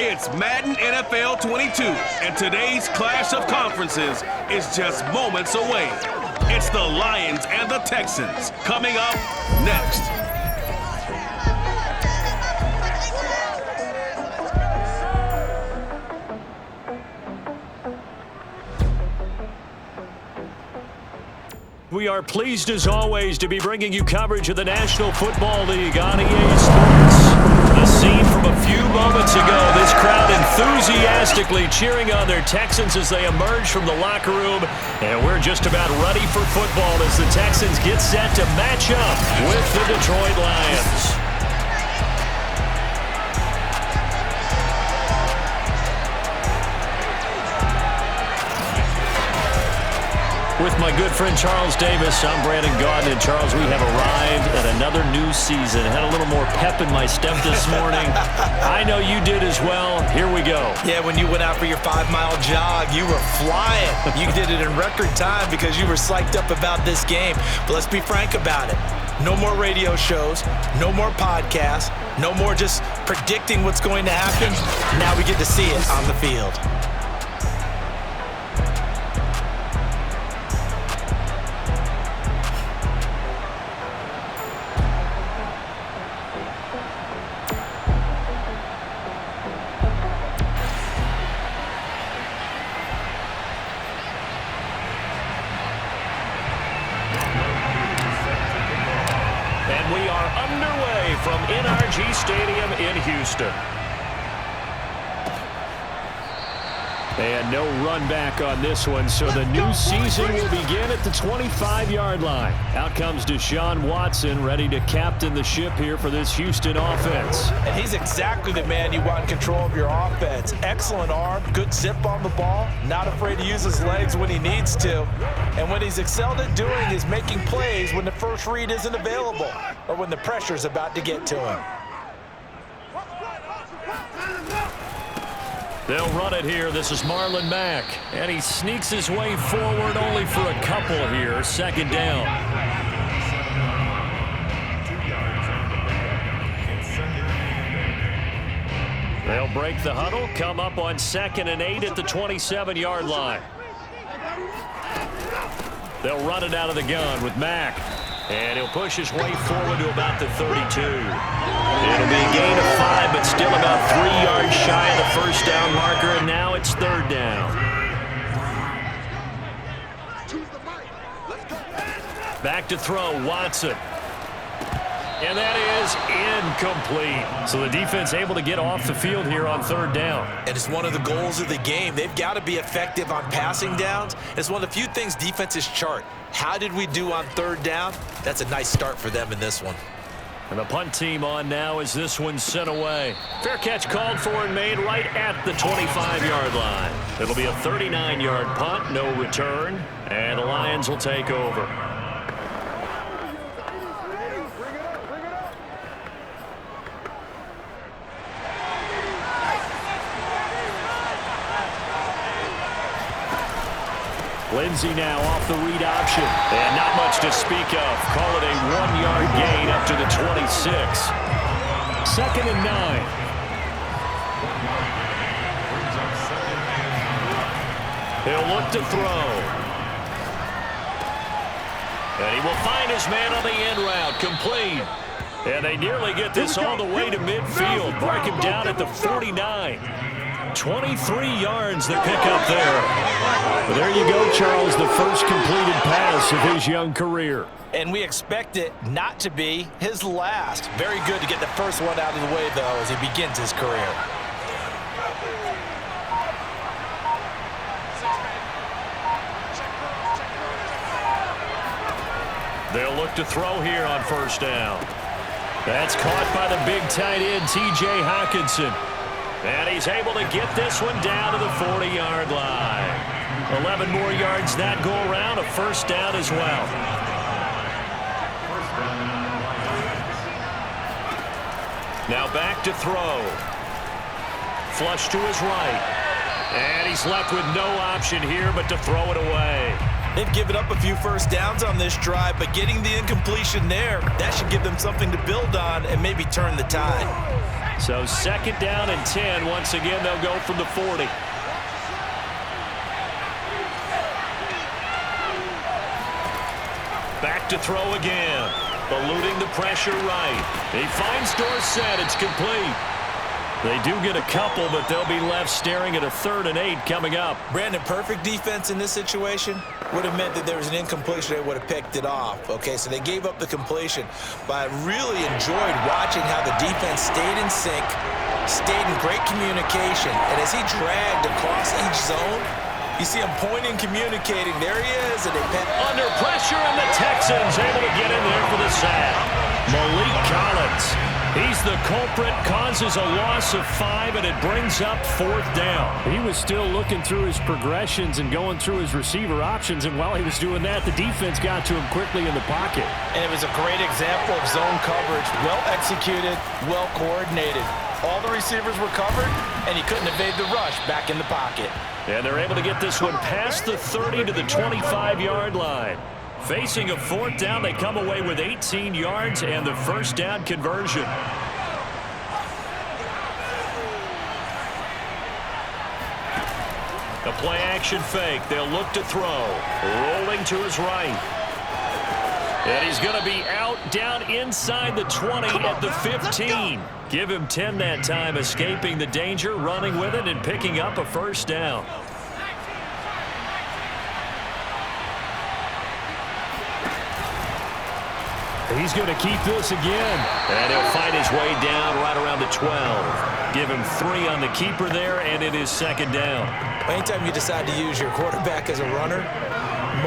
It's Madden NFL 22, and today's clash of conferences is just moments away. It's the Lions and the Texans coming up next. We are pleased as always to be bringing you coverage of the National Football League on EA Sports. A scene from a few moments ago, this crowd enthusiastically cheering on their Texans as they emerge from the locker room. And we're just about ready for football as the Texans get set to match up with the Detroit Lions. With my good friend Charles Davis, I'm Brandon Gaudin. And Charles, we have arrived at another new season. Had a little more pep in my step this morning. I know you did as well. Here we go. Yeah, when you went out for your 5-mile jog, you were flying. You did it in record time because you were psyched up about this game. But let's be frank about it. No more radio shows, no more podcasts, no more just predicting what's going to happen. Now we get to see it on the field. From NRG Stadium in Houston. And no run back on this one, so the new season will begin at the 25-yard line. Out comes Deshaun Watson, ready to captain the ship here for this Houston offense. And he's exactly the man you want in control of your offense. Excellent arm, good zip on the ball, not afraid to use his legs when he needs to. And what he's excelled at doing is making plays when the first read isn't available or when the pressure's about to get to him. They'll run it here. This is Marlon Mack. And he sneaks his way forward only for a couple here. Second down. They'll break the huddle, come up on 2nd and 8 at the 27-yard line. They'll run it out of the gun with Mack. And he'll push his way forward to about the 32. It'll be a gain of 5, but still about 3 yards shy of the first down marker, and now it's 3rd down. Back to throw, Watson. And that is incomplete. So the defense able to get off the field here on 3rd down. And it's one of the goals of the game. They've got to be effective on passing downs. It's one of the few things defenses chart. How did we do on 3rd down? That's a nice start for them in this one. And the punt team on now as this one's sent away. Fair catch called for and made right at the 25-yard line. It'll be a 39-yard punt, no return, and the Lions will take over. Lindsey now off the read option. And not much to speak of. Call it a 1-yard gain up to the 26. 2nd and 9. He'll look to throw. And he will find his man on the end route. Complete. And they nearly get this all the way to midfield. Mark him down at the 49. 23 yards the pick up there. But there you go, Charles, the first completed pass of his young career. And we expect it not to be his last. Very good to get the first one out of the way, though, as he begins his career. They'll look to throw here on 1st down. That's caught by the big tight end, T.J. Hockenson. And he's able to get this one down to the 40-yard line. 11 more yards that go around, a 1st down as well. Now back to throw. Flush to his right. And he's left with no option here but to throw it away. They've given up a few first downs on this drive, but getting the incompletion there, that should give them something to build on and maybe turn the tide. So 2nd down and 10. Once again, they'll go from the 40. Back to throw again. Eluding the pressure right. He finds Dorsett. It's complete. They do get a couple, but they'll be left staring at a 3rd and 8 coming up. Brandon, perfect defense in this situation would have meant that there was an incompletion. They would have picked it off. Okay, so they gave up the completion. But I really enjoyed watching how the defense stayed in sync, stayed in great communication. And as he dragged across each zone, you see him pointing, communicating. There he is. And they under pressure, and the Texans able to get in there for the sack. Malik Collins. He's the culprit, causes a loss of 5, and it brings up 4th down. He was still looking through his progressions and going through his receiver options, and while he was doing that, the defense got to him quickly in the pocket. And it was a great example of zone coverage. Well executed, well coordinated. All the receivers were covered, and he couldn't evade the rush back in the pocket. And they're able to get this one past the 30 to the 25-yard line. Facing a 4th down, they come away with 18 yards and the 1st down conversion. A play-action fake. They'll look to throw. Rolling to his right. And he's going to be out down inside the 20 at the 15. Give him 10 that time, escaping the danger, running with it, and picking up a 1st down. He's going to keep this again. And he'll find his way down right around the 12. Give him 3 on the keeper there, and it is 2nd down. Anytime you decide to use your quarterback as a runner,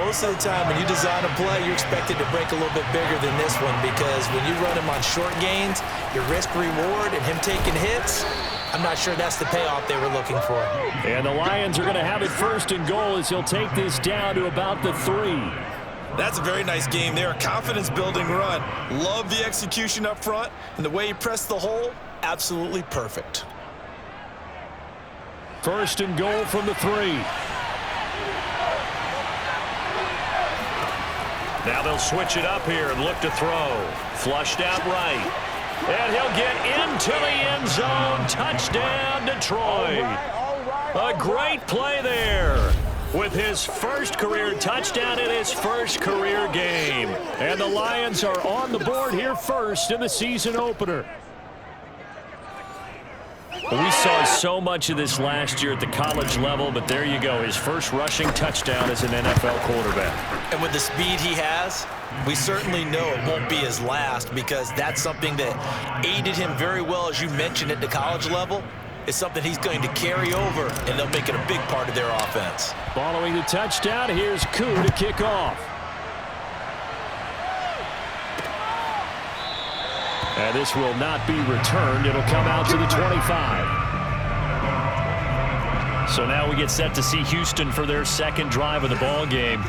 most of the time when you design a play, you're expected to break a little bit bigger than this one, because when you run him on short gains, your risk-reward and him taking hits, I'm not sure that's the payoff they were looking for. And the Lions are going to have it 1st and goal as he'll take this down to about the 3. That's a very nice game there. A confidence-building run. Love the execution up front, and the way he pressed the hole, absolutely perfect. 1st and goal from the 3. Now they'll switch it up here and look to throw. Flushed out right. And he'll get into the end zone. Touchdown, Detroit. A great play there. With his 1st career touchdown in his 1st career game. And the Lions are on the board here first in the season opener. We saw so much of this last year at the college level, but there you go. His 1st rushing touchdown as an NFL quarterback. And with the speed he has, we certainly know it won't be his last, because that's something that aided him very well, as you mentioned, at the college level. It's something he's going to carry over, and they'll make it a big part of their offense. Following the touchdown, here's Koo to kick off. And this will not be returned. It'll come out to the 25. So now we get set to see Houston for their 2nd drive of the ball game.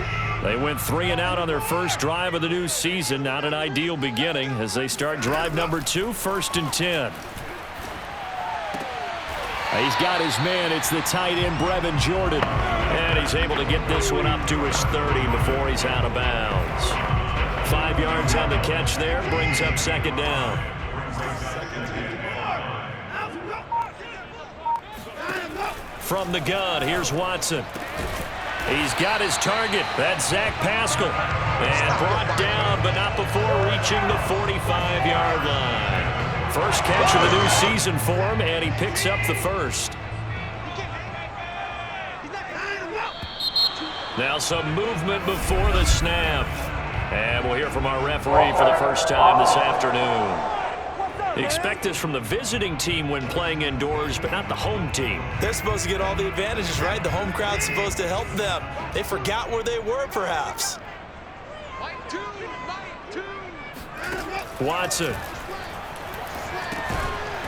They went 3 and out on their 1st drive of the new season. Not an ideal beginning as they start drive number 2, 1st and 10. He's got his man. It's the tight end, Brevin Jordan. And he's able to get this one up to his 30 before he's out of bounds. 5 yards on the catch there. Brings up 2nd down. From the gun, here's Watson. He's got his target. That's Zach Pascal. And brought down, but not before reaching the 45-yard line. 1st catch of the new season for him, and he picks up the 1st. Now some movement before the snap. And we'll hear from our referee for the 1st time this afternoon. Expect this from the visiting team when playing indoors, but not the home team. They're supposed to get all the advantages, right? The home crowd's supposed to help them. They forgot where they were, perhaps. Watson.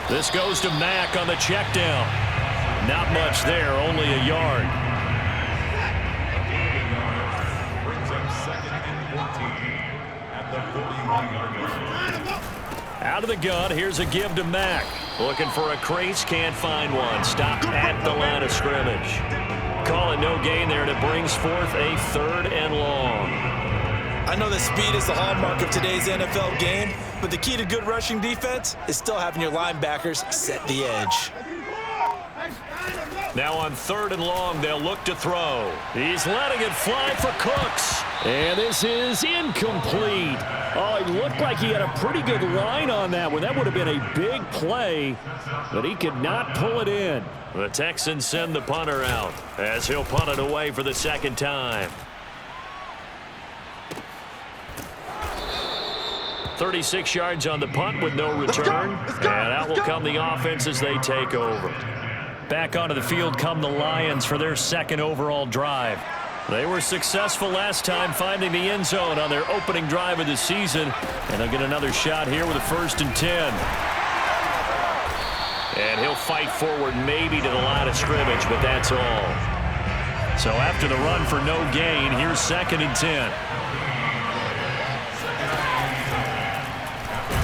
This goes to Mack on the check down. Not much there, only a yard. Out of the gun, here's a give to Mack. Looking for a crease, can't find one. Stopped at the line of scrimmage. call it no gain there, and it brings forth a 3rd and long. I know that speed is the hallmark of today's NFL game, but the key to good rushing defense is still having your linebackers set the edge. Now on 3rd and long, they'll look to throw. He's letting it fly for Cooks. And this is incomplete. Oh, it looked like he had a pretty good line on that one. That would have been a big play, but he could not pull it in. The Texans send the punter out as he'll punt it away for the 2nd time. 36 yards on the punt with no return. And out will come the offense as they take over. Back onto the field come the Lions for their 2nd overall drive. They were successful last time finding the end zone on their opening drive of the season. And they'll get another shot here with a 1st and 10. And he'll fight forward maybe to the line of scrimmage, but that's all. So after the run for no gain, here's 2nd and 10.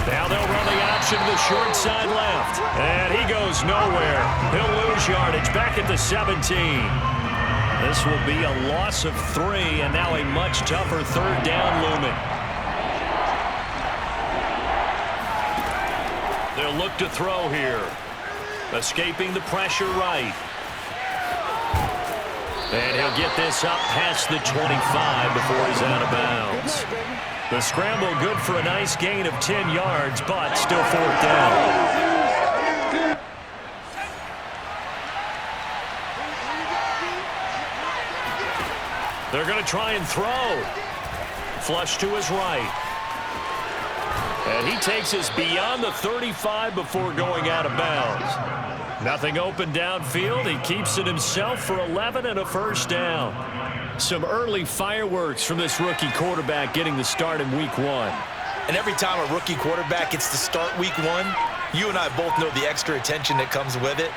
Now they'll run the option to the short side left. And he goes nowhere. He'll lose yardage back at the 17. This will be a loss of 3, and now a much tougher 3rd down looming. They'll look to throw here. Escaping the pressure right. And he'll get this up past the 25 before he's out of bounds. The scramble good for a nice gain of 10 yards, but still 4th down. They're going to try and throw. Flush to his right. And he takes us beyond the 35 before going out of bounds. Nothing open downfield. He keeps it himself for 11 and a 1st down. Some early fireworks from this rookie quarterback getting the start in week 1. And every time a rookie quarterback gets to start week 1, you and I both know the extra attention that comes with it.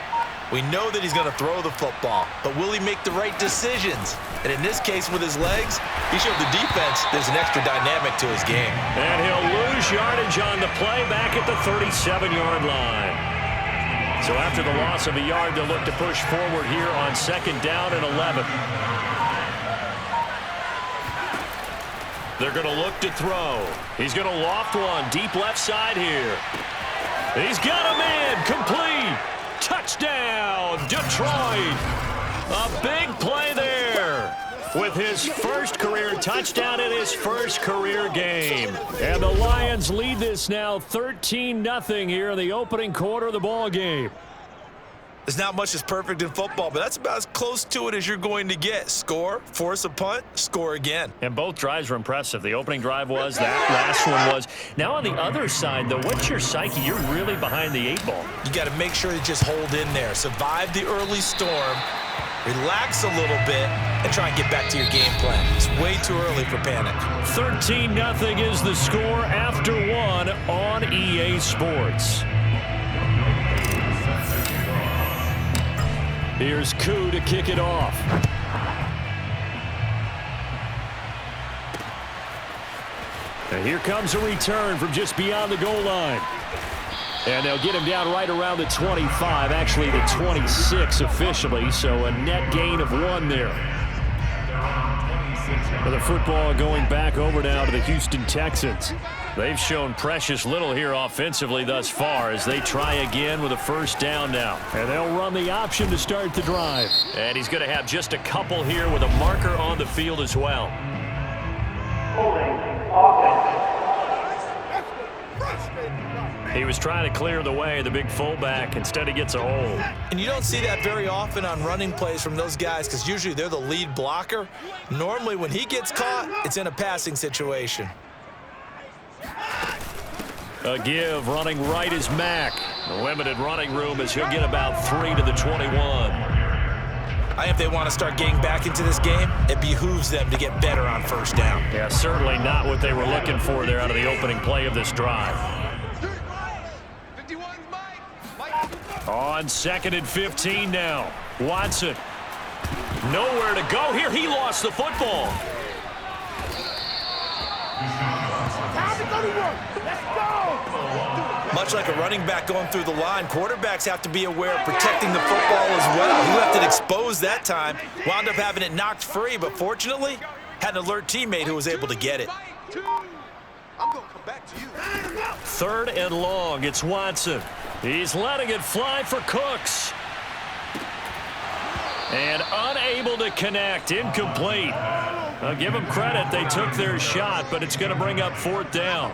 We know that he's going to throw the football, but will he make the right decisions? And in this case, with his legs, he showed the defense there's an extra dynamic to his game. And he'll lose yardage on the play back at the 37-yard line. So after the loss of a yard, they'll look to push forward here on 2nd down and 11. They're going to look to throw. He's going to loft one deep left side here. He's got him in. Complete. Touchdown, Detroit. A big play there with his 1st career touchdown in his 1st career game. And the Lions lead this now 13-0 here in the opening quarter of the ball game. There's not much that's perfect in football, but that's about as close to it as you're going to get. Score, force a punt, score again. And both drives were impressive. The opening drive was, that last one was. Now on the other side, though, what's your psyche? You're really behind the 8 ball. You got to make sure you just hold in there. Survive the early storm, relax a little bit, and try and get back to your game plan. It's way too early for panic. 13-0 is the score after 1 on EA Sports. Here's Koo to kick it off. And here comes a return from just beyond the goal line. And they'll get him down right around the 25, actually the 26 officially, so a net gain of 1 there. For the football going back over now to the Houston Texans. They've shown precious little here offensively thus far as they try again with a 1st down now. And they'll run the option to start the drive. And he's going to have just a couple here with a marker on the field as well. He was trying to clear the way, the big fullback. Instead, he gets a hold. And you don't see that very often on running plays from those guys because usually they're the lead blocker. Normally, when he gets caught, it's in a passing situation. A give, running right is Mack. The limited running room as he'll get about 3 to the 21. If they want to start getting back into this game, it behooves them to get better on 1st down. Yeah, certainly not what they were looking for there out of the opening play of this drive. On 2nd and 15 now. Watson. Nowhere to go here. He lost the football. Much much like a running back going through the line, quarterbacks have to be aware of protecting the football as well. He left it exposed that time, wound up having it knocked free, but fortunately, had an alert teammate who was able to get it. I'm going to come back to you. 3rd and long. It's Watson. He's letting it fly for Cooks. And unable to connect. Incomplete. I'll give them credit. They took their shot, but it's going to bring up 4th down.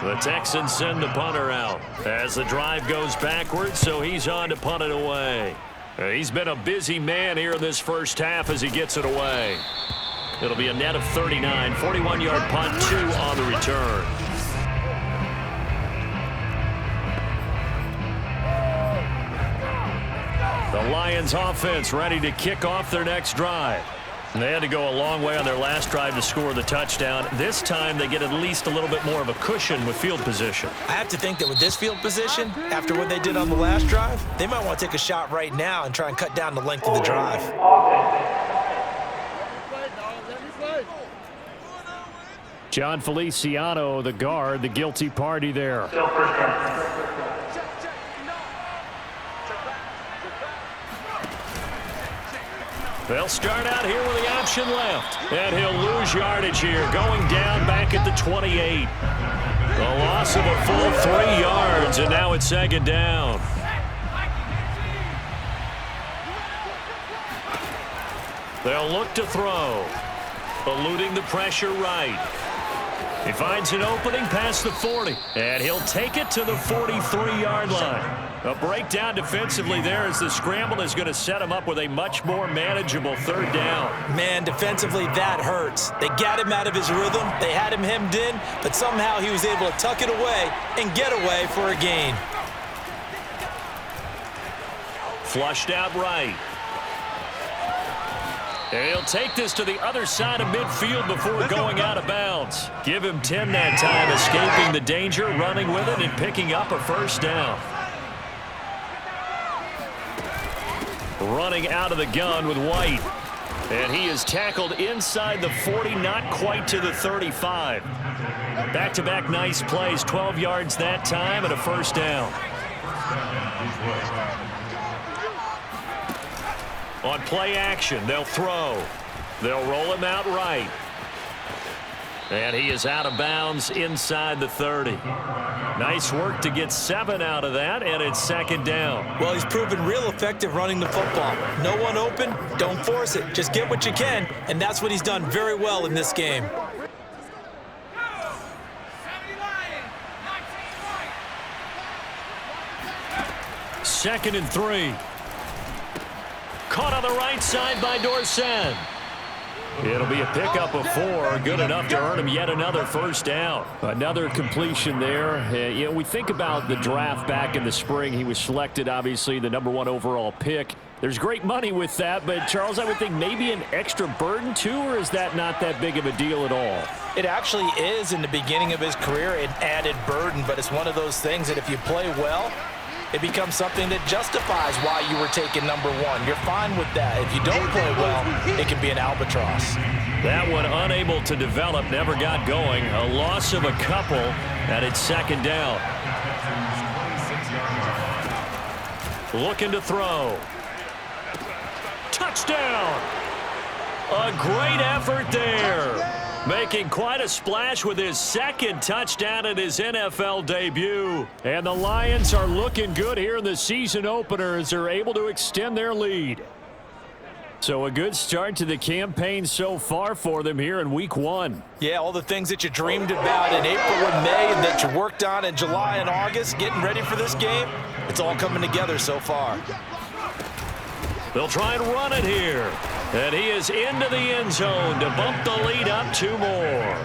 The Texans send the punter out as the drive goes backwards, so he's on to punt it away. He's been a busy man here in this first half as he gets it away. It'll be a net of 39, 41-yard punt, 2 on the return. The Lions offense ready to kick off their next drive. They had to go a long way on their last drive to score the touchdown. This time they get at least a little bit more of a cushion with field position. I have to think that with this field position, after what they did on the last drive, they might want to take a shot right now and try and cut down the length of the drive. John Feliciano, the guard, the guilty party there. They'll start out here with the option left. And he'll lose yardage here, going down back at the 28. A loss of a full 3 yards, and now it's 2nd down. They'll look to throw. Eluding the pressure right. He finds an opening past the 40, and he'll take it to the 43-yard line. A breakdown defensively there as the scramble is going to set him up with a much more manageable 3rd down. Man, defensively, that hurts. They got him out of his rhythm. They had him hemmed in, but somehow he was able to tuck it away and get away for a gain. Flushed out right. And he'll take this to the other side of midfield before going out of bounds. Give him 10 that time, escaping the danger, running with it, and picking up a 1st down. Running out of the gun with White. And he is tackled inside the 40, not quite to the 35. Back-to-back nice plays, 12 yards that time, and a 1st down. On play action, they'll throw. They'll roll him out right. And he is out of bounds inside the 30. Nice work to get 7 out of that, and it's 2nd down. Well, he's proven real effective running the football. No one open, don't force it. Just get what you can, and that's what he's done very well in this game. Second and 3. Caught on the right side by Dorsett. It'll be a pickup of 4, good enough to earn him yet another 1st down. Another completion there. You know, we think about the draft back in the spring. He was selected, obviously, the #1 overall pick. There's great money with that, but, Charles, I would think maybe an extra burden, too, or is that not that big of a deal at all? It actually is in the beginning of his career an added burden, but it's one of those things that if you play well, it becomes something that justifies why you were taken #1. You're fine with that. If you don't play well, it can be an albatross. That one unable to develop, never got going. A loss of a couple, and it's 2nd down. Looking to throw. Touchdown! A great effort there. Making quite a splash with his 2nd touchdown at his NFL debut. And the Lions are looking good here in the season opener as they're able to extend their lead. So a good start to the campaign so far for them here in Week 1. Yeah, all the things that you dreamed about in April and May and that you worked on in July and August, getting ready for this game, it's all coming together so far. They'll try and run it here. And he is into the end zone to bump the lead up 2 more.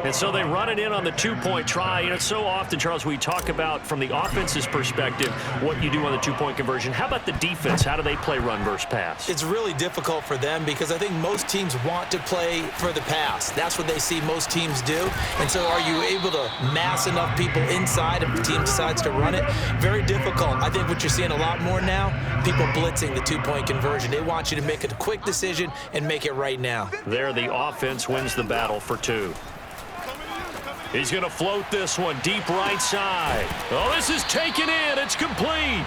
And so they run it in on the 2-point try. You know, so often, Charles, we talk about from the offense's perspective what you do on the 2-point conversion. How about the defense? How do they play run versus pass? It's really difficult for them because I think most teams want to play for the pass. That's what they see most teams do. And so are you able to mass enough people inside if the team decides to run it? Very difficult. I think what you're seeing a lot more now, people blitzing the 2-point conversion. They want you to make a quick decision and make it right now. There, the offense wins the battle for 2. He's going to float this one deep right side. Oh, this is taken in. It's complete.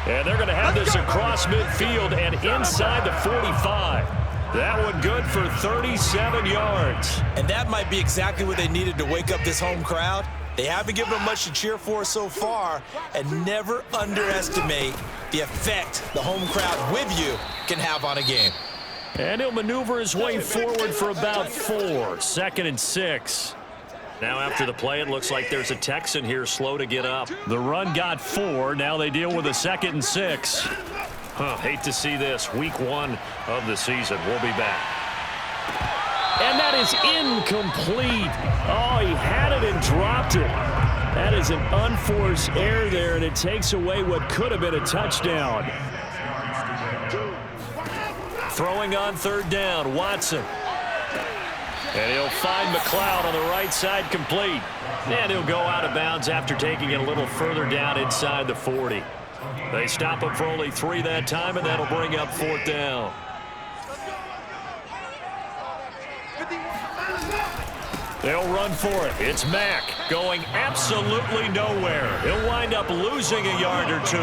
And they're going to have this across midfield and inside the 45. That one good for 37 yards. And that might be exactly what they needed to wake up this home crowd. They haven't given them much to cheer for so far, and never underestimate the effect the home crowd with you can have on a game. And he'll maneuver his way forward for about 4. 2nd and 6. Now after the play, it looks like there's a Texan here slow to get up. The run got 4. Now they deal with a 2nd and 6. Hate to see this. Week 1 of the season. We'll be back. And that is incomplete. Oh, he had it and dropped it. That is an unforced error there, and it takes away what could have been a touchdown. Throwing on 3rd down, Watson. And he'll find McLeod on the right side, complete. And he'll go out of bounds after taking it a little further down inside the 40. They stop him for only 3 that time, and that'll bring up 4th down. They'll run for it. It's Mack going absolutely nowhere. He'll wind up losing a yard or 2.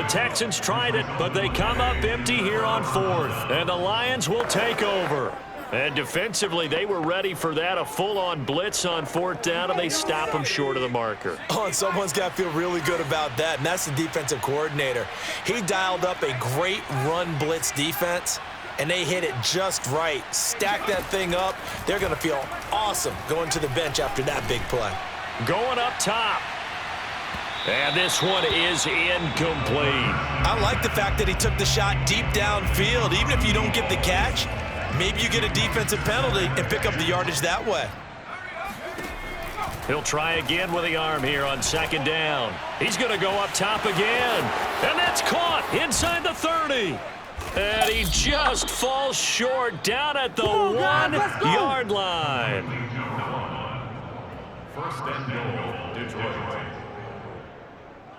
The Texans tried it, but they come up empty here on 4th. And the Lions will take over. And defensively, they were ready for that, a full-on blitz on 4th down, and they stop them short of the marker. Oh, and someone's got to feel really good about that, and that's the defensive coordinator. He dialed up a great run blitz defense, and they hit it just right. Stack that thing up. They're going to feel awesome going to the bench after that big play. Going up top. And this one is incomplete. I like the fact that he took the shot deep downfield. Even if you don't get the catch, maybe you get a defensive penalty and pick up the yardage that way. He'll try again with the arm here on 2nd down. He's going to go up top again. And that's caught inside the 30. And he just falls short down at the 1-yard line. 1st and goal, Detroit.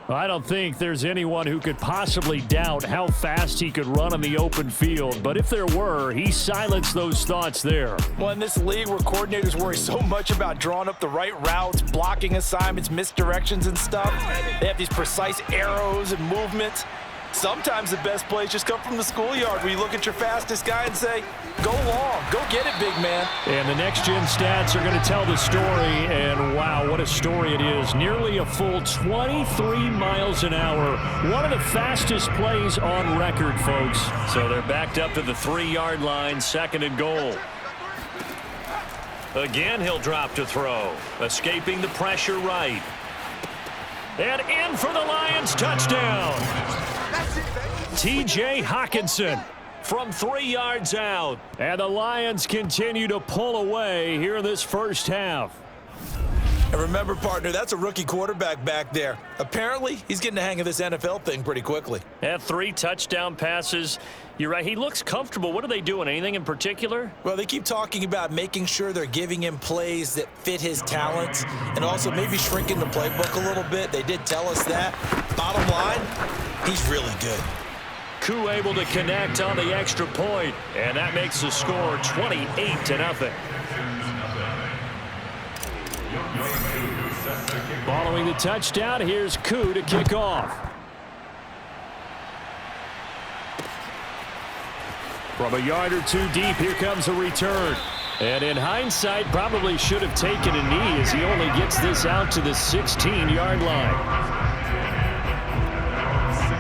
I don't think there's anyone who could possibly doubt how fast he could run on the open field. But if there were, he silenced those thoughts there. Well, in this league where coordinators worry so much about drawing up the right routes, blocking assignments, misdirections and stuff, they have these precise arrows and movements. Sometimes the best plays just come from the schoolyard where you look at your fastest guy and say, go long, go get it, big man. And the next-gen stats are going to tell the story, and wow, what a story it is. Nearly a full 23 miles an hour. One of the fastest plays on record, folks. So they're backed up to the 3-yard line, 2nd and goal. Again, he'll drop to throw, escaping the pressure right. And in for the Lions, touchdown. T.J. Hockenson from 3 yards out. And the Lions continue to pull away here in this first half. And remember, partner, that's a rookie quarterback back there. Apparently, he's getting the hang of this NFL thing pretty quickly. Had 3 touchdown passes. You're right, he looks comfortable. What are they doing? Anything in particular? Well, they keep talking about making sure they're giving him plays that fit his talents and also maybe shrinking the playbook a little bit. They did tell us that. Bottom line, he's really good. Koo able to connect on the extra point, and that makes the score 28-0. Following the touchdown, here's Koo to kick off. From a yard or 2 deep, here comes a return. And in hindsight, probably should have taken a knee as he only gets this out to the 16-yard line.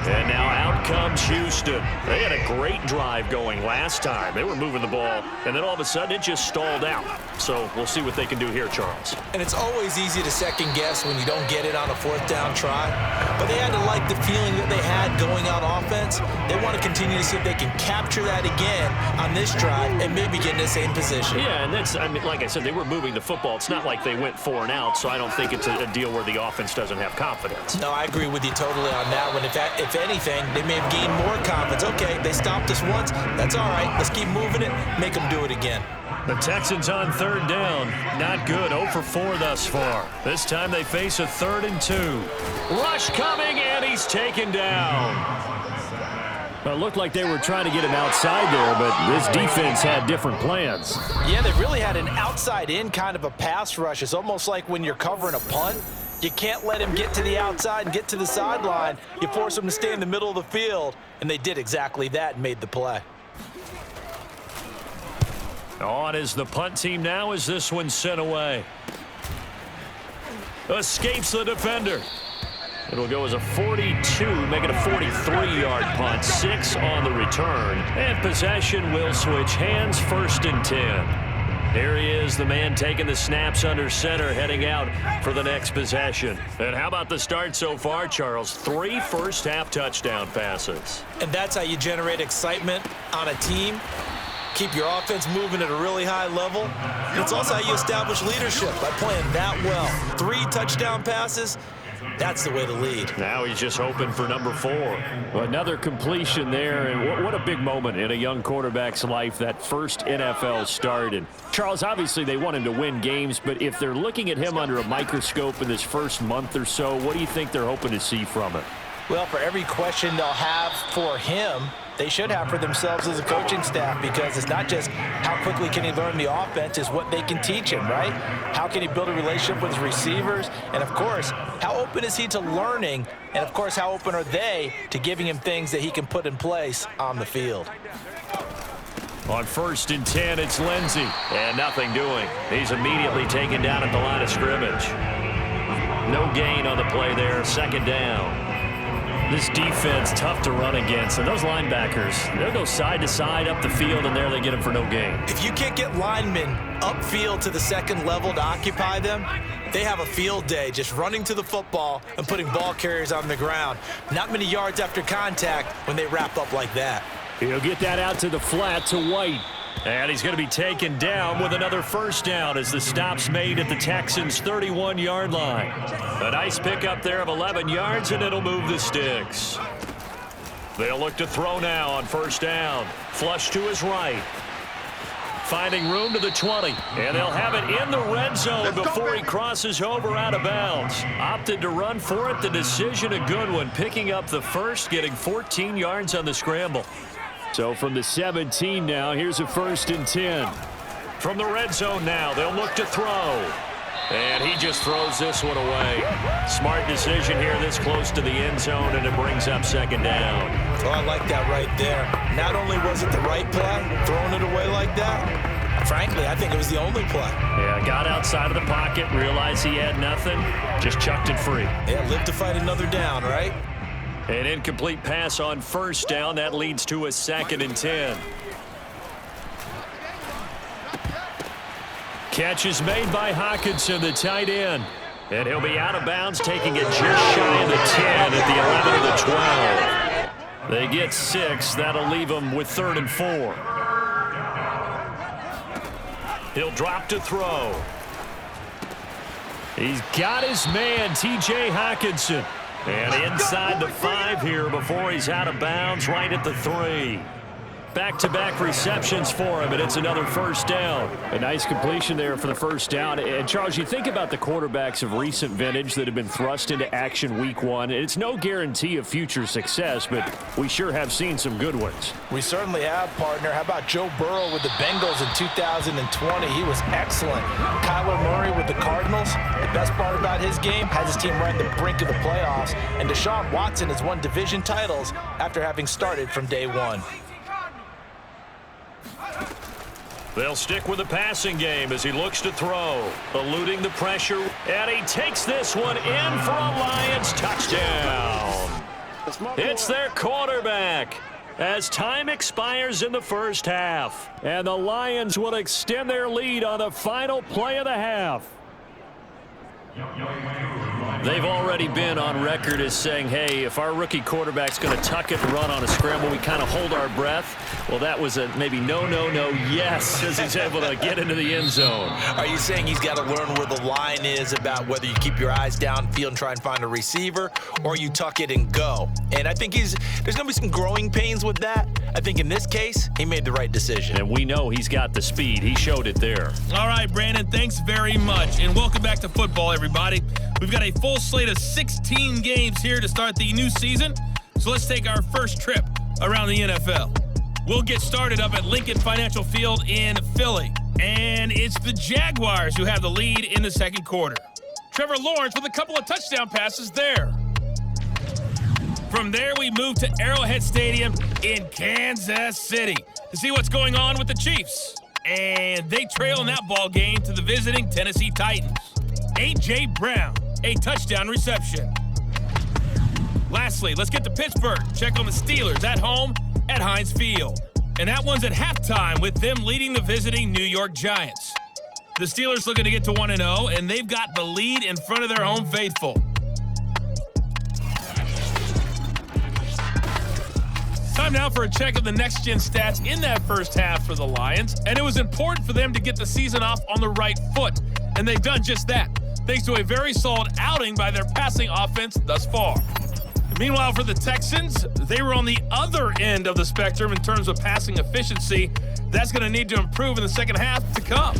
And now out comes Houston. They had a great drive going last time. They were moving the ball, and then all of a sudden it just stalled out. So we'll see what they can do here, Charles. And it's always easy to second guess when you don't get it on a 4th down try. But they had to like the feeling that they had going on offense. They want to continue to see if they can capture that again on this drive and maybe get in the same position. Yeah, and that's, I mean, like I said, they were moving the football. It's not like they went 4 and out, so I don't think it's a deal where the offense doesn't have confidence. No, I agree with you totally on that one. If anything, they may have gained more confidence. Okay, they stopped us once. That's all right. Let's keep moving it. Make them do it again. The Texans on 3rd down. Not good. 0 for 4 thus far. This time they face a 3rd and 2. Rush coming, and he's taken down. Well, it looked like they were trying to get him outside there, but this defense had different plans. Yeah, they really had an outside-in kind of a pass rush. It's almost like when you're covering a punt. You can't let him get to the outside and get to the sideline. You force him to stay in the middle of the field, and they did exactly that and made the play. On is the punt team now as this one's sent away. Escapes the defender. It'll go as a 42, make it a 43-yard punt. 6 on the return. And possession will switch hands, 1st and 10. Here he is, the man taking the snaps under center, heading out for the next possession. And how about the start so far, Charles? 3 first-half touchdown passes. And that's how you generate excitement on a team. Keep your offense moving at a really high level. It's also how you establish leadership, by playing that well. 3 touchdown passes. That's the way to lead. Now he's just hoping for number 4. Well, another completion there, and what a big moment in a young quarterback's life, that first NFL start. And Charles, obviously they want him to win games, but if they're looking at him under a microscope in this first month or so, what do you think they're hoping to see from it? Well, for every question they'll have for him, they should have for themselves as a coaching staff, because it's not just how quickly can he learn the offense, it's what they can teach him, right? How can he build a relationship with his receivers? And, of course, how open is he to learning? And, of course, how open are they to giving him things that he can put in place on the field? On 1st and 10, it's Lindsey. And nothing doing. He's immediately taken down at the line of scrimmage. No gain on the play there, 2nd down. This defense, tough to run against. And those linebackers, they'll go side to side up the field, and there they get them for no gain. If you can't get linemen upfield to the 2nd level to occupy them, they have a field day just running to the football and putting ball carriers on the ground. Not many yards after contact when they wrap up like that. He'll get that out to the flat to White. And he's going to be taken down with another 1st down as the stop's made at the Texans' 31-yard line. A nice pickup there of 11 yards, and it'll move the sticks. They'll look to throw now on 1st down. Flush to his right. Finding room to the 20. And they'll have it in the red zone before he crosses over out of bounds. Opted to run for it. The decision a good one. Picking up the first, getting 14 yards on the scramble. So from the 17 now, here's a 1st and 10. From the red zone now, they'll look to throw. And he just throws this one away. Smart decision here this close to the end zone, and it brings up 2nd down. Oh, I like that right there. Not only was it the right play, throwing it away like that, frankly, I think it was the only play. Yeah, got outside of the pocket, realized he had nothing, just chucked it free. Yeah, live to fight another down, right? An incomplete pass on 1st down. That leads to a 2nd and 10. Catch is made by Hockenson, the tight end. And he'll be out of bounds, taking it just shy of the 10 at the 11 of the 12. They get 6. That'll leave them with 3rd and 4. He'll drop to throw. He's got his man, T.J. Hockenson. And inside the 5 here before he's out of bounds, right at the 3. Back-to-back receptions for him, and it's another 1st down. A nice completion there for the 1st down. And, Charles, you think about the quarterbacks of recent vintage that have been thrust into action week 1. It's no guarantee of future success, but we sure have seen some good ones. We certainly have, partner. How about Joe Burrow with the Bengals in 2020? He was excellent. Kyler Murray with the Cardinals. The best part about his game, has his team right at the brink of the playoffs. And Deshaun Watson has won division titles after having started from day 1. They'll stick with the passing game as he looks to throw, eluding the pressure, and he takes this one in for a Lions touchdown. It's their quarterback as time expires in the 1st half, and the Lions will extend their lead on the final play of the half. They've already been on record as saying, hey, if our rookie quarterback's going to tuck it and run on a scramble, we kind of hold our breath. Well, that was a maybe no, yes, as he's able to get into the end zone. Are you saying he's got to learn where the line is about whether you keep your eyes downfield and try and find a receiver, or you tuck it and go? And I think there's going to be some growing pains with that. I think in this case, he made the right decision. And we know he's got the speed. He showed it there. All right, Brandon, thanks very much. And welcome back to football, everybody. We've got a full slate of 16 games here to start the new season. So let's take our first trip around the NFL. We'll get started up at Lincoln Financial Field in Philly. And it's the Jaguars who have the lead in the second quarter. Trevor Lawrence with a couple of touchdown passes there. From there, we move to Arrowhead Stadium in Kansas City to see what's going on with the Chiefs. And they trail in that ball game to the visiting Tennessee Titans. A.J. Brown, a touchdown reception. Lastly, let's get to Pittsburgh. Check on the Steelers at home at Heinz Field. And that one's at halftime with them leading the visiting New York Giants. The Steelers looking to get to 1-0, and they've got the lead in front of their home faithful. Time now for a check of the next-gen stats in that first half for the Lions, and it was important for them to get the season off on the right foot, and they've done just that, thanks to a very solid outing by their passing offense thus far. Meanwhile, for the Texans, they were on the other end of the spectrum in terms of passing efficiency. That's going to need to improve in the second half to come.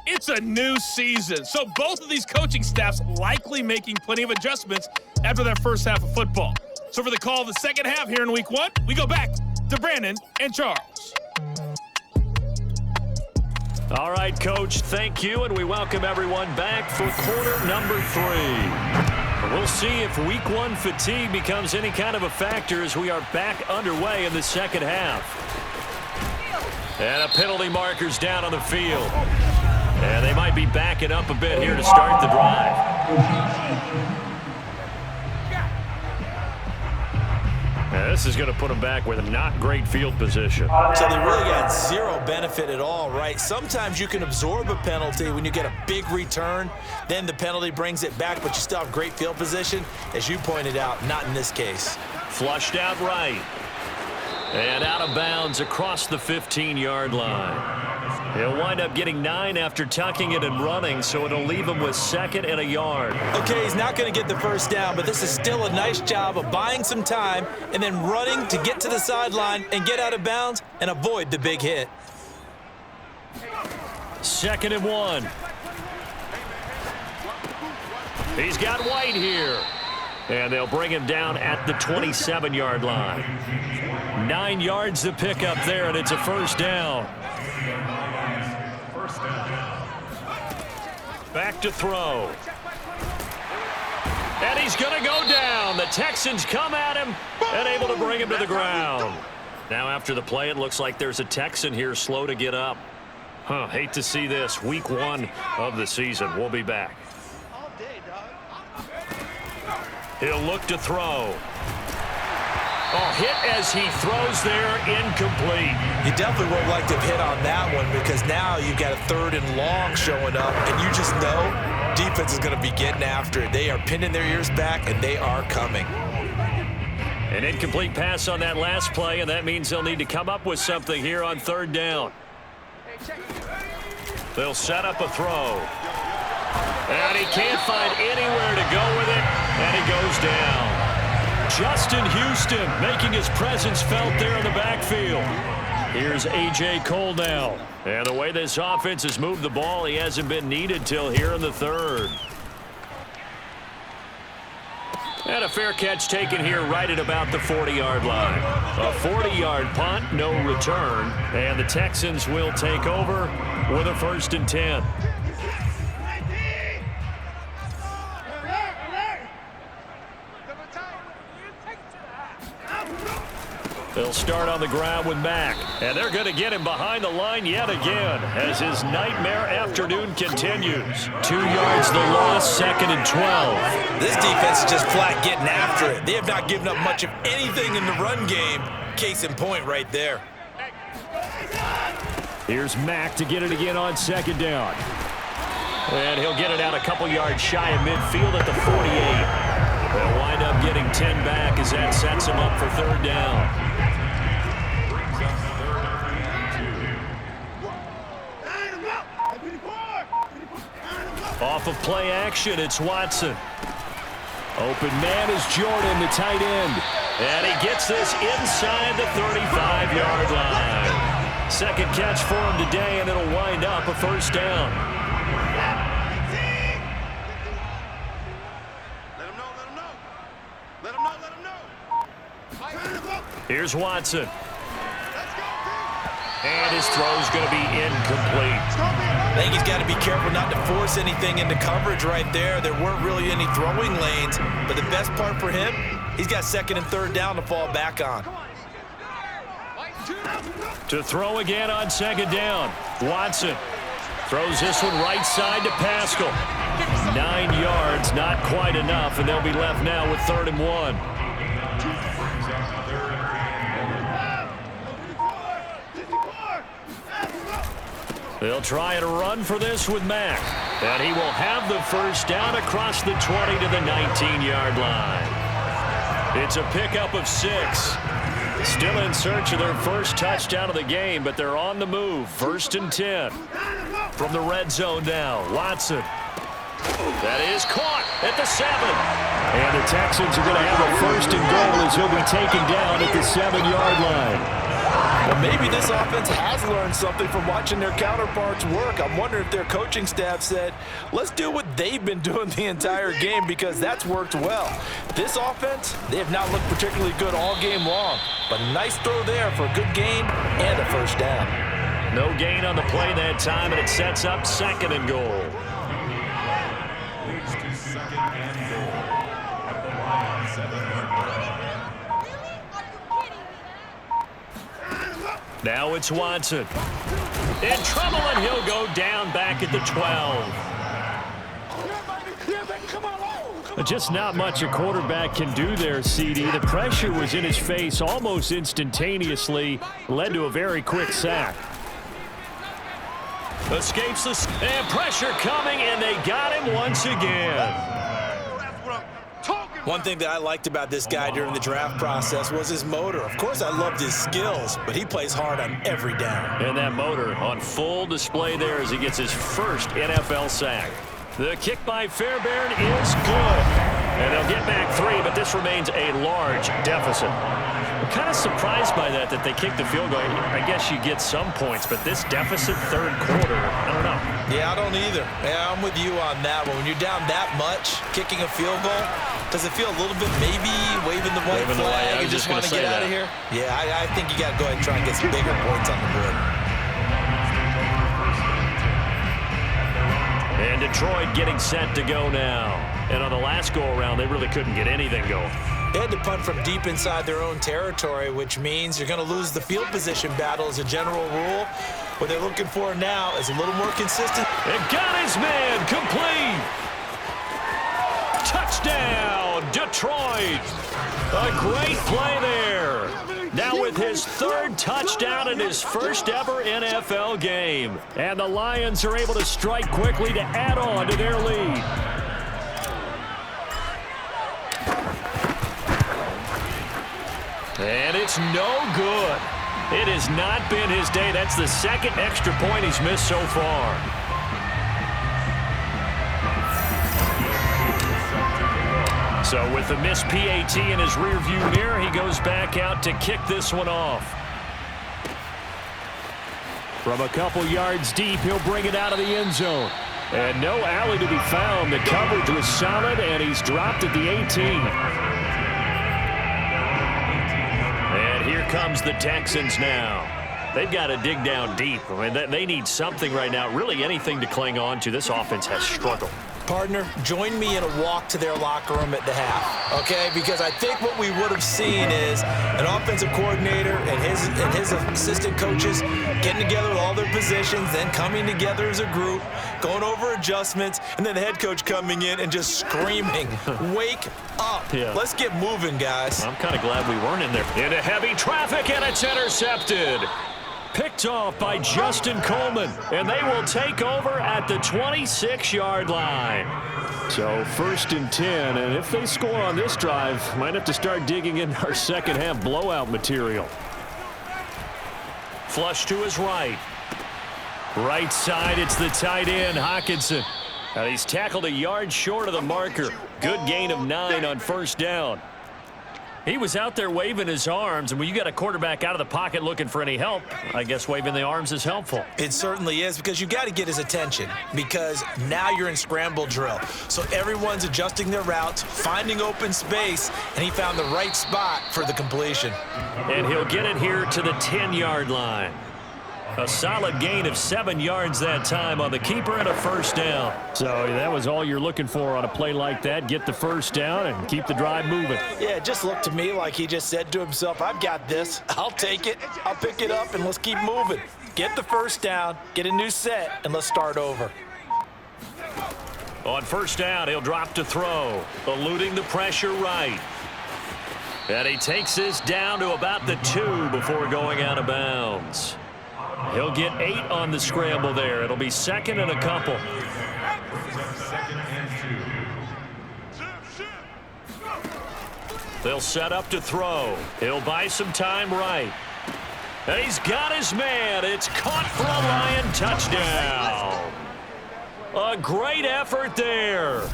It's a new season, so both of these coaching staffs likely making plenty of adjustments after their first half of football. So for the call of the second half here in Week 1, we go back to Brandon and Charles. All right, Coach, thank you, and we welcome everyone back for quarter number 3. We'll see if Week 1 fatigue becomes any kind of a factor as we are back underway in the second half. And a penalty marker's down on the field. And they might be backing up a bit here to start the drive. Now, this is going to put them back with a not great field position. So they really got zero benefit at all, right? Sometimes you can absorb a penalty when you get a big return. Then the penalty brings it back, but you still have great field position. As you pointed out, not in this case. Flushed out right. And out of bounds across the 15-yard line. He'll wind up getting 9 after tucking it and running, so it'll leave him with 2nd and a yard. Okay, he's not going to get the first down, but this is still a nice job of buying some time and then running to get to the sideline and get out of bounds and avoid the big hit. 2nd and 1. He's got White here. And they'll bring him down at the 27-yard line. 9 yards to pick up there, and it's a first down. Back to throw. And he's going to go down. The Texans come at him and able to bring him to the ground. Now after the play, it looks like there's a Texan here slow to get up. Hate to see this. Week 1 of the season. We'll be back. He'll look to throw. Oh, hit as he throws there, incomplete. You definitely would like to have hit on that one because now you've got a 3rd and long showing up, and you just know defense is going to be getting after it. They are pinning their ears back, and they are coming. An incomplete pass on that last play, and that means they'll need to come up with something here on 3rd down. They'll set up a throw. And he can't find anywhere to go with it, and he goes down. Justin Houston making his presence felt there in the backfield. Here's A.J. Cole now. And the way this offense has moved the ball, he hasn't been needed till here in the 3rd. And a fair catch taken here right at about the 40-yard line. A 40-yard punt, no return. And the Texans will take over with a 1st and 10. They'll start on the ground with Mack. And they're going to get him behind the line yet again as his nightmare afternoon continues. 2 yards the loss, 2nd and 12. This defense is just flat getting after it. They have not given up much of anything in the run game. Case in point right there. Here's Mack to get it again on 2nd down. And he'll get it out a couple yards shy of midfield at the 48. They'll wind up getting 10 back as that sets him up for 3rd down. Off of play action, it's Watson. Open man is Jordan, the tight end. And he gets this inside the 35-yard line. 2nd catch for him today, and it'll wind up a 1st down. Here's Watson. And his throw's going to be incomplete. I think he's got to be careful not to force anything into coverage right there. There weren't really any throwing lanes, but the best part for him, he's got second and third down to fall back on. To throw again on second down. Watson throws this one right side to Pascal. 9 yards, not quite enough, and they'll be left now with 3rd and 1. They'll try and run for this with Mack. And he will have the first down across the 20 to the 19-yard line. It's a pickup of 6. Still in search of their first touchdown of the game, but they're on the move. 1st and 10. From the red zone now, Watson. That is caught at the 7. And the Texans are going to have a 1st and goal as he'll be taken down at the 7-yard line. Well, maybe this offense has learned something from watching their counterparts work. I'm wondering if their coaching staff said, let's do what they've been doing the entire game, because that's worked well. This offense, they have not looked particularly good all game long, but a nice throw there for a good gain and a first down. No gain on the play that time, and it sets up 2nd and goal. Leads to 2nd and goal at the line, 7-yard line. Now it's Watson. In trouble, and he'll go down back at the 12. Just not much a quarterback can do there, CD. The pressure was in his face almost instantaneously, led to a very quick sack. Escapes the... And pressure coming, and they got him once again. One thing that I liked about this guy during the draft process was his motor. Of course, I loved his skills, but he plays hard on every down. And that motor on full display there as he gets his first NFL sack. The kick by Fairbairn is good. And they'll get back 3, but this remains a large deficit. I'm kind of surprised by that they kicked the field goal. I guess you get some points, but this deficit 3rd quarter, I don't know. Yeah, I don't either. Yeah, I'm with you on that one. When you're down that much, kicking a field goal, does it feel a little bit maybe waving the white flag and just want to get out of here? Yeah, I think you got to go ahead and try and get some bigger points on the board. And Detroit getting set to go now. And on the last go-around, they really couldn't get anything going. They had to punt from deep inside their own territory, which means you're going to lose the field position battle as a general rule. What they're looking for now is a little more consistent. And got his man complete. Touchdown, Detroit. A great play there. Now with his 3rd touchdown in his first ever NFL game. And the Lions are able to strike quickly to add on to their lead. And it's no good. It has not been his day. That's the 2nd extra point he's missed so far. So with the missed PAT in his rearview mirror, he goes back out to kick this one off. From a couple yards deep, he'll bring it out of the end zone. And no alley to be found. The coverage was solid, and he's dropped at the 18. And here comes the Texans now. They've got to dig down deep. I mean, they need something right now, really anything to cling on to. This offense has struggled. Partner, join me in a walk to their locker room at the half, okay? Because I think what we would have seen is an offensive coordinator and his assistant coaches getting together with all their positions, then coming together as a group, going over adjustments, and then the head coach coming in and just screaming, wake up. Yeah. Let's get moving, guys. I'm kind of glad we weren't in there. Into heavy traffic, and it's intercepted. Picked off by Justin Coleman, and they will take over at the 26-yard line. So 1st and 10, and if they score on this drive, might have to start digging in our second-half blowout material. Flush to his right. Right side, it's the tight end, Hockenson. Now he's tackled a yard short of the marker. Good gain of 9 on 1st down. He was out there waving his arms, and when you got a quarterback out of the pocket looking for any help, I guess waving the arms is helpful. It certainly is, because you got to get his attention, because now you're in scramble drill. So everyone's adjusting their routes, finding open space, and he found the right spot for the completion. And he'll get it here to the 10-yard line. A solid gain of 7 yards that time on the keeper and a first down. So that was all you're looking for on a play like that. Get the first down and keep the drive moving. Yeah, it just looked to me like he just said to himself, I've got this. I'll take it. I'll pick it up, and let's keep moving. Get the first down, get a new set, and let's start over. On first down, he'll drop to throw, eluding the pressure right. And he takes this down to about the 2 before going out of bounds. He'll get 8 on the scramble there. It'll be second and a couple. They'll set up to throw. He'll buy some time right. And he's got his man. It's caught for a Lion touchdown. A great effort there.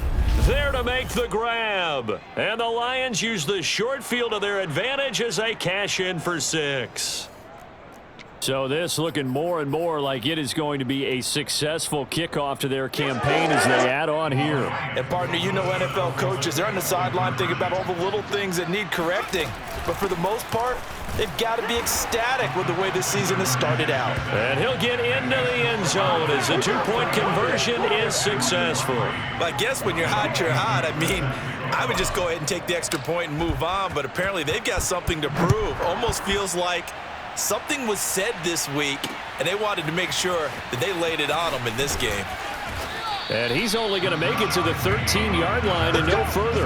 There to make the grab. And the Lions use the short field to their advantage as they cash in for 6. So this looking more and more like it is going to be a successful kickoff to their campaign as they add on here. And partner, you know NFL coaches, they're on the sideline thinking about all the little things that need correcting. But for the most part, they've got to be ecstatic with the way this season has started out. And he'll get into the end zone as the 2-point conversion is successful. But I guess when you're hot, you're hot. I mean, I would just go ahead and take the extra point and move on. But apparently they've got something to prove. Almost feels like something was said this week, and they wanted to make sure that they laid it on them in this game. And he's only going to make it to the 13-yard line and no further.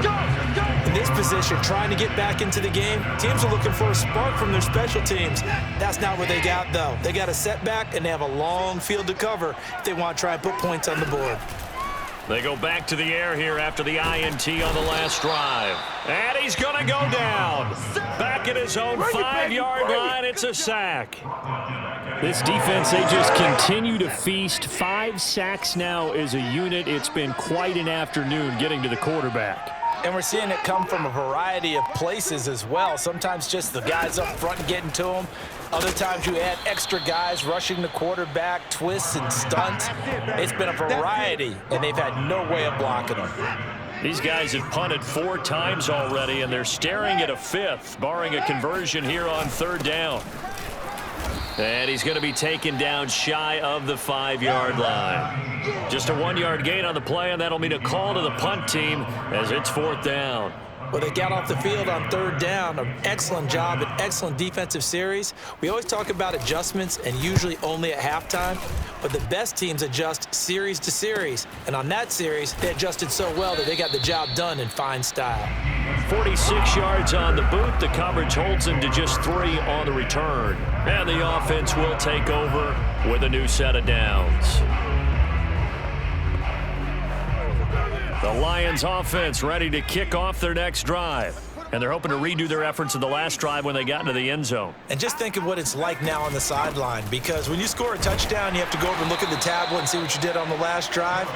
In this position, trying to get back into the game, teams are looking for a spark from their special teams. That's not what they got, though. They got a setback, and they have a long field to cover if they want to try and put points on the board. They go back to the air here after the INT on the last drive. And he's going to go down. Back at his own 5-yard line, it's a sack. This defense, they just continue to feast. 5 sacks now as a unit. It's been quite an afternoon getting to the quarterback. And we're seeing it come from a variety of places as well. Sometimes just the guys up front and getting to them. Other times you add extra guys rushing the quarterback, twists and stunts. It's been a variety, and they've had no way of blocking them. These guys have punted 4 times already, and they're staring at a 5th, barring a conversion here on 3rd down. And he's going to be taken down shy of the 5-yard line. Just a 1-yard gain on the play, and that'll mean a call to the punt team as it's 4th down. Well, they got off the field on 3rd down. An excellent job, an excellent defensive series. We always talk about adjustments, and usually only at halftime. But the best teams adjust series to series. And on that series, they adjusted so well that they got the job done in fine style. 46 yards on the boot. The coverage holds him to just 3 on the return. And the offense will take over with a new set of downs. The Lions offense ready to kick off their next drive. And they're hoping to redo their efforts in the last drive when they got into the end zone. And just think of what it's like now on the sideline, because when you score a touchdown, you have to go over and look at the tablet and see what you did on the last drive.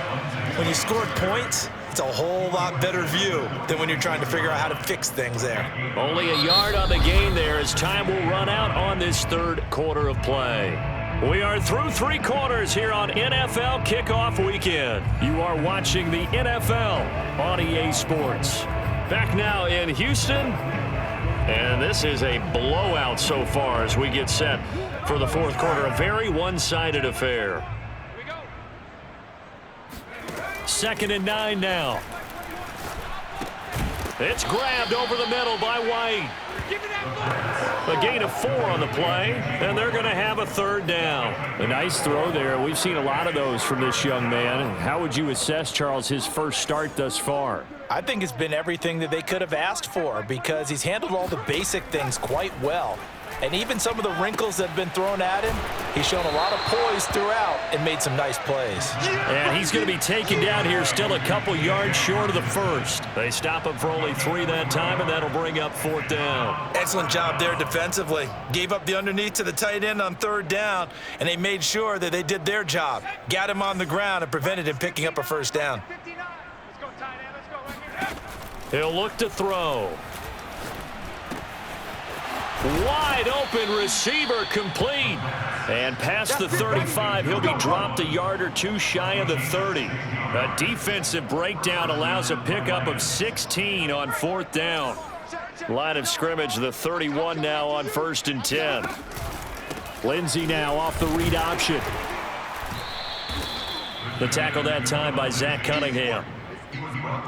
When you scored points, it's a whole lot better view than when you're trying to figure out how to fix things there. Only a yard on the gain there as time will run out on this 3rd quarter of play. We are through 3 quarters here on NFL Kickoff Weekend. You are watching the NFL on EA Sports. Back now in Houston, and this is a blowout so far as we get set for the 4th quarter. A very one-sided affair. 2nd and 9 now. It's grabbed over the middle by White. A gain of 4 on the play, and they're going to have a 3rd down. A nice throw there. We've seen a lot of those from this young man. How would you assess, Charles, his first start thus far? I think it's been everything that they could have asked for, because he's handled all the basic things quite well. And even some of the wrinkles that have been thrown at him, he's shown a lot of poise throughout and made some nice plays. And he's going to be taken down here still a couple yards short of the 1st. They stop him for only 3 that time, and that'll bring up 4th down. Excellent job there defensively. Gave up the underneath to the tight end on 3rd down, and they made sure that they did their job. Got him on the ground and prevented him picking up a 1st down. He'll look to throw. Wide open receiver complete. And past the 35, he'll be dropped a yard or two shy of the 30. A defensive breakdown allows a pickup of 16 on 4th down. Line of scrimmage, the 31 now on 1st and 10. Lindsey now off the read option. The tackle that time by Zach Cunningham.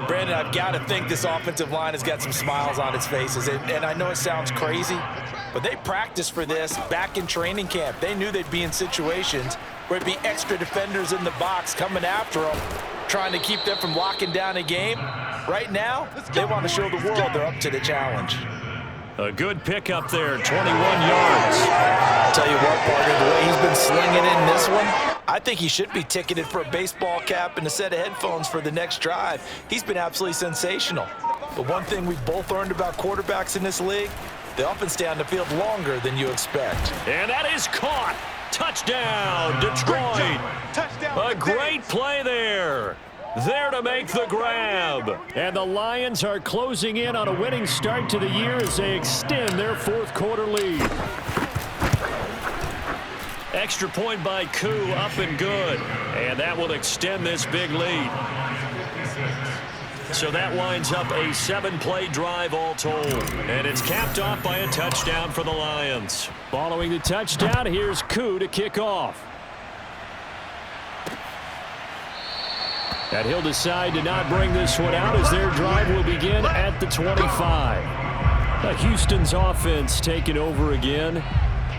Brandon, I've got to think this offensive line has got some smiles on its faces. And I know it sounds crazy, but they practiced for this back in training camp. They knew they'd be in situations where it'd be extra defenders in the box coming after them, trying to keep them from locking down a game. Right now, they want to show the world they're up to the challenge. A good pickup there, 21 yards. I'll tell you what, partner, the way he's been slinging in this one, I think he should be ticketed for a baseball cap and a set of headphones for the next drive. He's been absolutely sensational. But one thing we've both learned about quarterbacks in this league, they often stay on the field longer than you expect. And that is caught. Touchdown, Detroit. A great play there. There to make the grab. And the Lions are closing in on a winning start to the year as they extend their 4th quarter lead. Extra point by Koo, up and good. And that will extend this big lead. So that winds up a 7-play drive all told. And it's capped off by a touchdown for the Lions. Following the touchdown, here's Koo to kick off. And he'll decide to not bring this one out as their drive will begin at the 25. Houston's offense taking over again.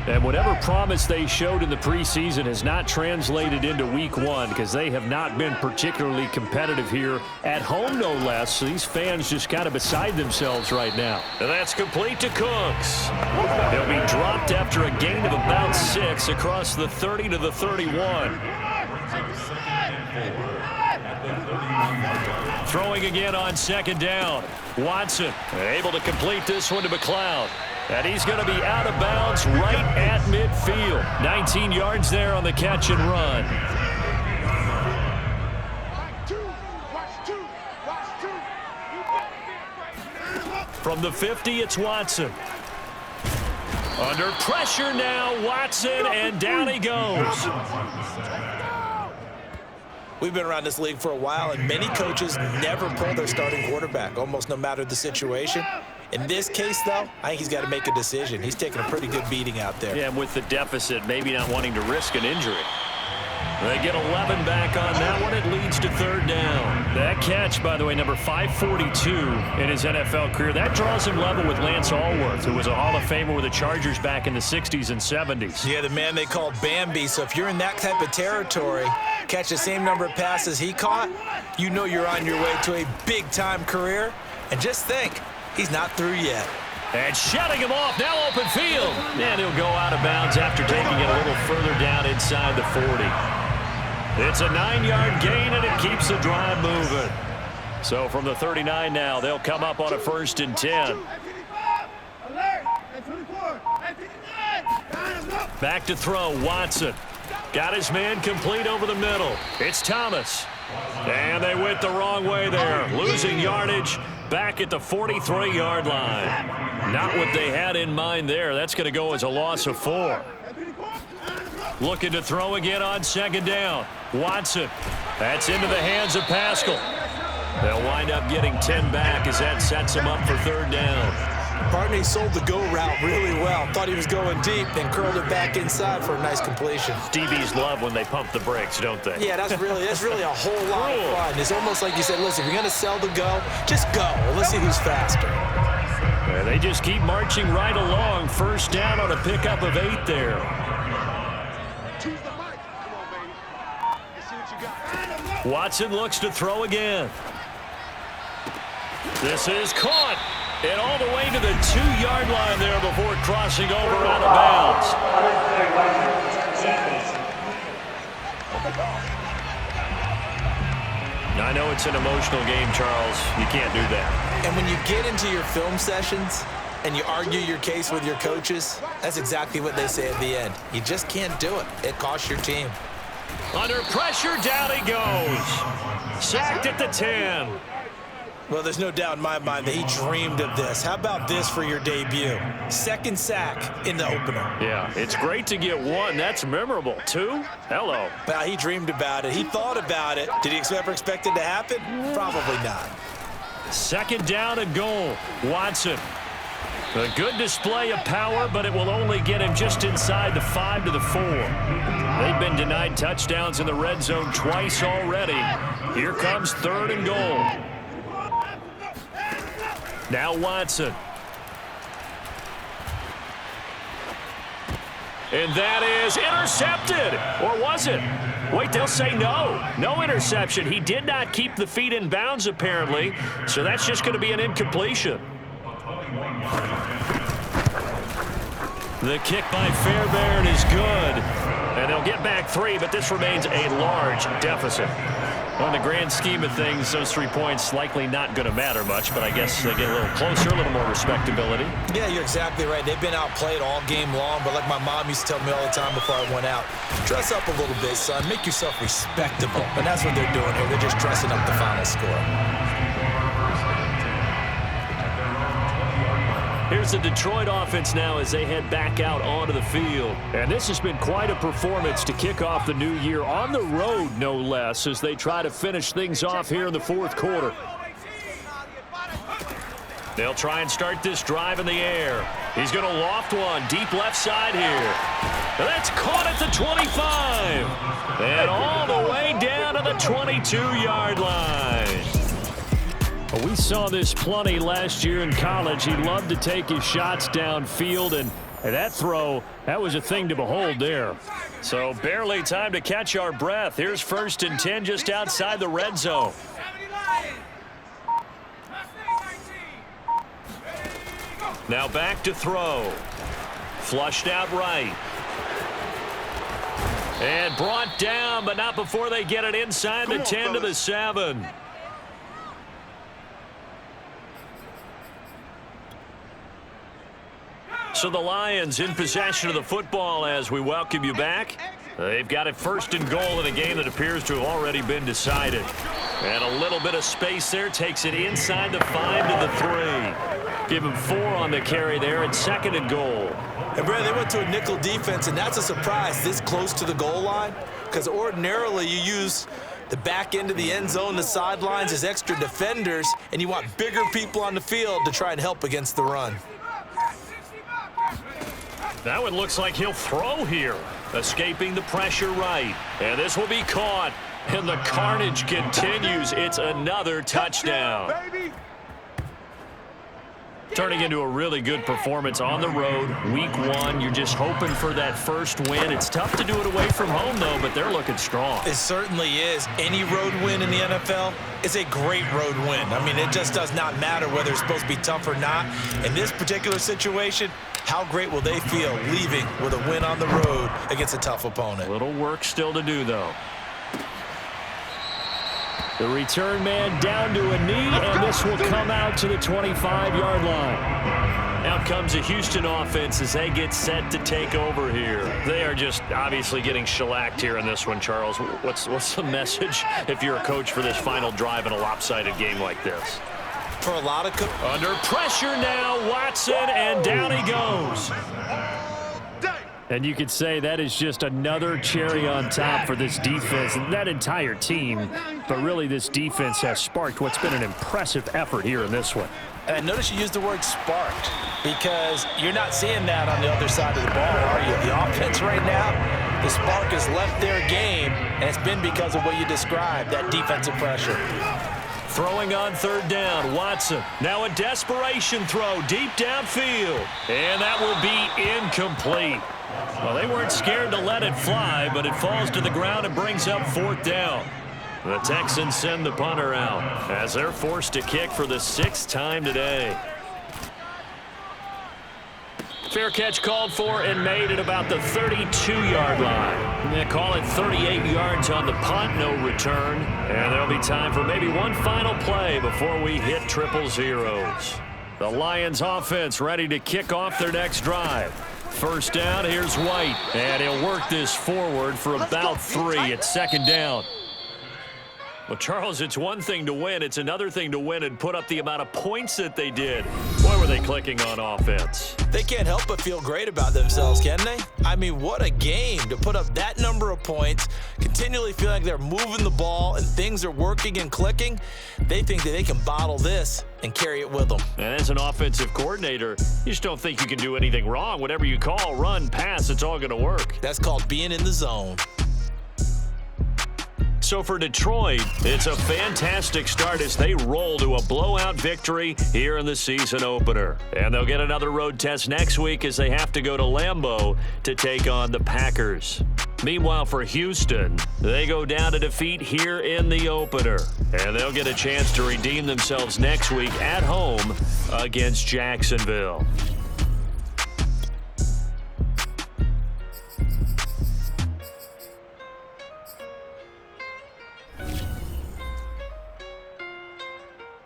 And whatever promise they showed in the preseason has not translated into week 1 because they have not been particularly competitive here at home, no less. So these fans just kind of beside themselves right now. And that's complete to Cooks. He'll be dropped after a gain of about 6 across the 30 to the 31. Throwing again on 2nd down. Watson able to complete this one to McLeod. And he's going to be out of bounds right at midfield. 19 yards there on the catch and run. From the 50, it's Watson. Under pressure now, Watson, and down he goes. We've been around this league for a while, and many coaches never pull their starting quarterback, almost no matter the situation. In this case, though, I think he's got to make a decision. He's taking a pretty good beating out there. Yeah, and with the deficit, maybe not wanting to risk an injury. They get 11 back on that one. It leads to 3rd down. That catch, by the way, number 542 in his NFL career. That draws him level with Lance Allworth, who was a Hall of Famer with the Chargers back in the 60s and 70s. Yeah, the man they called Bambi. So if you're in that type of territory, catch the same number of passes he caught, you know you're on your way to a big-time career. And just think, he's not through yet. And shutting him off, now open field. And he'll go out of bounds after taking it a little further down inside the 40. It's a 9-yard gain, and it keeps the drive moving. So from the 39 now, they'll come up on a 1st and 10. Back to throw, Watson. Got his man complete over the middle. It's Thomas. And they went the wrong way there, losing yardage back at the 43-yard line. Not what they had in mind there. That's going to go as a loss of 4. Looking to throw again on 2nd down. Watson. That's into the hands of Pascal. They'll wind up getting 10 back as that sets him up for 3rd down. Partner, he sold the go route really well. Thought he was going deep, then curled it back inside for a nice completion. DBs love when they pump the brakes, don't they? Yeah, that's really a whole lot of fun. It's almost like you said, listen, if you're going to sell the go, just go. Let's see who's faster. And they just keep marching right along. 1st down on a pickup of 8 there. Watson looks to throw again. This is caught. And all the way to the 2-yard line there before crossing over out of bounds. I know it's an emotional game, Charles. You can't do that. And when you get into your film sessions and you argue your case with your coaches, that's exactly what they say at the end. You just can't do it. It costs your team. Under pressure, down he goes. Sacked at the 10. Well, there's no doubt in my mind that he dreamed of this. How about this for your debut? Second sack in the opener. Yeah, it's great to get one. That's memorable. Two? Hello. Well, he dreamed about it. He thought about it. Did he ever expect it to happen? Probably not. Second down and goal. Watson. A good display of power, but it will only get him just inside the 5 to the 4. They've been denied touchdowns in the red zone twice already. Here comes third and goal. Now Watson. And that is intercepted. Or was it? Wait, they'll say no. No interception. He did not keep the feet in bounds, apparently. So that's just going to be an incompletion. The kick by Fairbairn is good. And they'll get back 3, but this remains a large deficit. On the grand scheme of things, those 3 points likely not going to matter much, but I guess they get a little closer, a little more respectability. Yeah, you're exactly right. They've been outplayed all game long, but like my mom used to tell me all the time before I went out, dress up a little bit, son. Make yourself respectable. And that's what they're doing here. They're just dressing up the final score. Here's the Detroit offense now as they head back out onto the field. And this has been quite a performance to kick off the new year on the road, no less, as they try to finish things off here in the fourth quarter. They'll try and start this drive in the air. He's going to loft one deep left side here. That's caught at the 25. And all the way down to the 22-yard line. We saw this plenty last year in college. He loved to take his shots downfield, and that throw, that was a thing to behold there. So barely time to catch our breath. Here's 1st and 10 just outside the red zone. Now back to throw. Flushed out right. And brought down, but not before they get it inside the 10 to the 7. So the Lions in possession of the football as we welcome you back. They've got it 1st and goal in a game that appears to have already been decided. And a little bit of space there takes it inside the 5 to the 3. Give him 4 on the carry there and 2nd and goal. And, Brad, they went to a nickel defense, and that's a surprise this close to the goal line because ordinarily you use the back end of the end zone, the sidelines as extra defenders, and you want bigger people on the field to try and help against the run. That one looks like he'll throw here. Escaping the pressure right. And this will be caught. And the carnage continues. It's another touchdown. Turning into a really good performance on the road. Week 1, you're just hoping for that first win. It's tough to do it away from home, though, but they're looking strong. It certainly is. Any road win in the NFL is a great road win. I mean, it just does not matter whether it's supposed to be tough or not. In this particular situation, how great will they feel leaving with a win on the road against a tough opponent? Little work still to do, though. The return man down to a knee, and this will come out to the 25-yard line. Out comes the Houston offense as they get set to take over here. They are just obviously getting shellacked here in this one, Charles. What's the message if you're a coach for this final drive in a lopsided game like this? For a lot of under pressure now, Watson, and down he goes. And you could say that is just another cherry on top for this defense and that entire team. But really, this defense has sparked what's been an impressive effort here in this one. And notice you used the word sparked because you're not seeing that on the other side of the ball, are you? The offense right now, the spark has left their game, and it's been because of what you described, that defensive pressure. Throwing on 3rd down, Watson. Now a desperation throw deep downfield. And that will be incomplete. Well, they weren't scared to let it fly, but it falls to the ground and brings up 4th down. The Texans send the punter out as they're forced to kick for the 6th time today. Fair catch called for and made at about the 32-yard line. They call it 38 yards on the punt, no return. And there'll be time for maybe one final play before we hit 000. The Lions offense ready to kick off their next drive. 1st down, here's White. And he'll work this forward for about 3 at 2nd down. Well, Charles, it's one thing to win. It's another thing to win and put up the amount of points that they did. Boy, were they clicking on offense. They can't help but feel great about themselves, can they? I mean, what a game to put up that number of points, continually feel like they're moving the ball and things are working and clicking. They think that they can bottle this and carry it with them. And as an offensive coordinator, you just don't think you can do anything wrong. Whatever you call, run, pass, it's all going to work. That's called being in the zone. So for Detroit, it's a fantastic start as they roll to a blowout victory here in the season opener. And they'll get another road test next week as they have to go to Lambeau to take on the Packers. Meanwhile, for Houston, they go down to defeat here in the opener. And they'll get a chance to redeem themselves next week at home against Jacksonville.